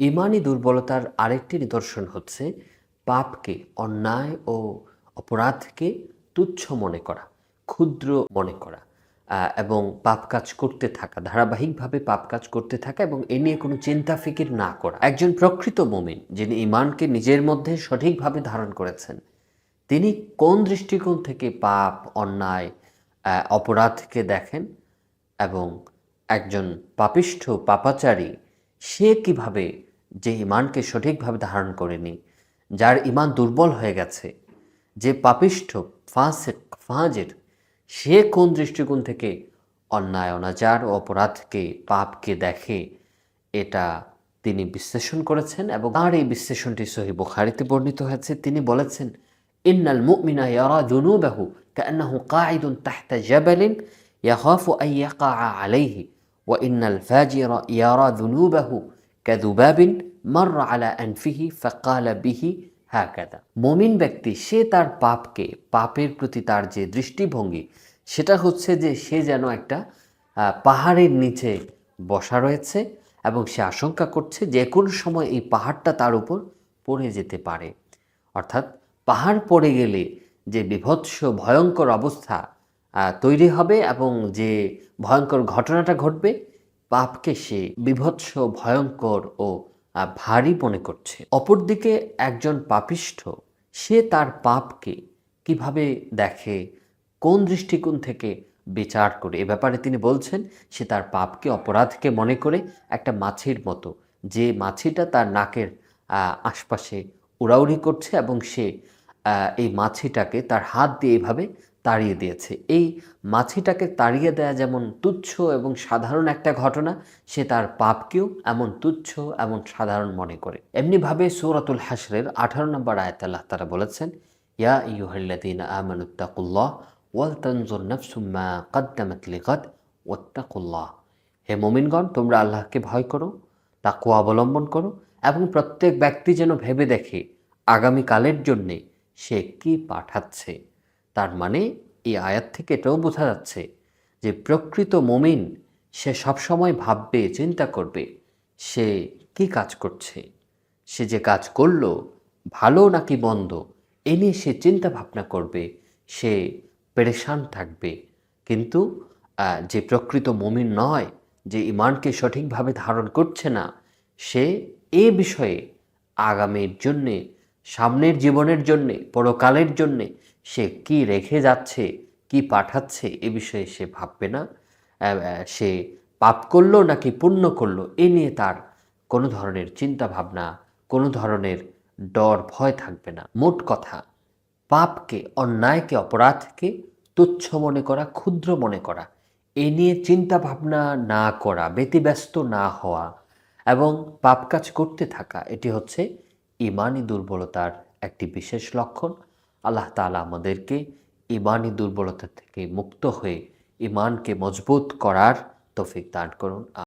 ইমানি দুর্বলতার আরেকটি নিদর্শন হচ্ছে পাপকে, অন্যায় ও অপরাধকে তুচ্ছ মনে করা, ক্ষুদ্র মনে করা এবং পাপ কাজ করতে থাকা, ধারাবাহিকভাবে পাপ কাজ করতে থাকা এবং এ নিয়ে কোনো চিন্তা ফিকির না করা। একজন প্রকৃত মুমিন যিনি ইমানকে নিজের মধ্যে সঠিকভাবে ধারণ করেছেন, তিনি কোন দৃষ্টিকোণ থেকে পাপ, অন্যায়, অপরাধকে দেখেন এবং একজন পাপিষ্ঠ পাপাচারী সে কিভাবে যে ইমানকে সঠিকভাবে ধারণ করেনি, যার ইমান দুর্বল হয়ে গেছে, যে পাপিষ্ঠ ফাসিক ফাজির, সে কোন দৃষ্টিকোণ থেকে অন্যায়, অনাচার ও অপরাধকে, পাপকে দেখে, এটা তিনি বিশ্লেষণ করেছেন এবং তার এই বিশ্লেষণটি সহিহ বুখারীতে বর্ণিত হয়েছে। তিনি বলেছেন, ইন্নাল মুমিনা ইয়ারা যুনুবাহু কান্নাহু কাঈদুন তাহতা জাবালিন ইয়াখাফু আন ইয়াকা আলাইহি ওয়া ইন্নাল ফাজিরা ইয়ারা যুনুবাহু কাযুবাবিন মাররা আলা আনফিহি ফাকালা বিহি হাকাদা। মুমিন ব্যক্তি সে তার পাপকে, পাপের প্রতি তার যে দৃষ্টিভঙ্গি, সেটা হচ্ছে যে সে যেন একটা পাহাড়ের নিচে বসা রয়েছে এবং সে আশঙ্কা করছে যে কোনো সময় এই পাহাড়টা তার উপর পড়ে যেতে পারে। অর্থাৎ পাহাড় পড়ে গেলে যে বিভৎস ভয়ঙ্কর অবস্থা তৈরি হবে এবং যে ভয়ঙ্কর ঘটনাটা ঘটবে, পাপকে সে বিভৎস, ভয়ঙ্কর ও ভারী মনে করছে। অপরদিকে একজন পাপিষ্ঠ সে তার পাপকে কিভাবে দেখে, কোন দৃষ্টিকোণ থেকে বিচার করে, এ ব্যাপারে তিনি বলছেন সে তার পাপকে, অপরাধকে মনে করে একটা মাছির মতো, যে মাছিটা তার নাকের আশপাশে উড়াউড়ি করছে এবং সে এই মাছিটাকে তার হাত দিয়ে এভাবে তাড়িয়ে দিয়েছে। এই মাছিটাকে তাড়িয়ে দেয়া যেমন তুচ্ছ এবং সাধারণ একটা ঘটনা, সে তার পাপকেও এমন তুচ্ছ, এমন সাধারণ মনে করে। এমনিভাবে সূরাতুল হাশরের 18 নম্বর আয়াতে আল্লাহ তাআলা বলেছেন, ইয়া আইয়ুহাল্লাযীনা আমানুত্তাকুল্লাহ ওয়াল তানজুর নাফসুম মা কদ্দামাত লিগাদ ওয়াত্তাকুল্লাহ। হে মুমিনগণ, তোমরা আল্লাহকে ভয় করো, তাকওয়া অবলম্বন করো এবং প্রত্যেক ব্যক্তি যেন ভেবে দেখে আগামীকালের জন্যে সে কি পাঠাচ্ছে। তার মানে এই আয়াত থেকে এটাও বোঝা যাচ্ছে যে প্রকৃত মুমিন সে সবসময় ভাববে, চিন্তা করবে সে কি কাজ করছে, সে যে কাজ করলো ভালো নাকি মন্দ, এ নিয়ে সে চিন্তা ভাবনা করবে, সে পেরেশান থাকবে। কিন্তু যে প্রকৃত মুমিন নয়, যে ইমানকে সঠিকভাবে ধারণ করছে না, সে এ বিষয়ে আগামীর জন্যে, সামনের জীবনের জন্যে, পরকালের জন্যে সে কি রেখে যাচ্ছে, কি পাঠাচ্ছে, এ বিষয়ে সে ভাববে না। সে পাপ করলো নাকি পুণ্য করলো, এ নিয়ে তার কোনো ধরনের চিন্তা ভাবনা, কোনো ধরনের ডর, ভয় থাকবে না। মোট কথা, পাপকে, অন্যায়কে, অপরাধকে তুচ্ছ মনে করা, ক্ষুদ্র মনে করা, এ নিয়ে চিন্তা ভাবনা না করা, ব্যতিব্যস্ত না হওয়া এবং পাপ কাজ করতে থাকা, এটি হচ্ছে ইমানি দুর্বলতার একটি বিশেষ লক্ষণ। আল্লাহ তাআলা আমাদেরকে ইমানি দুর্বলতা থেকে মুক্ত হয়ে ইমানকে মজবুত করার তৌফিক দান করুন।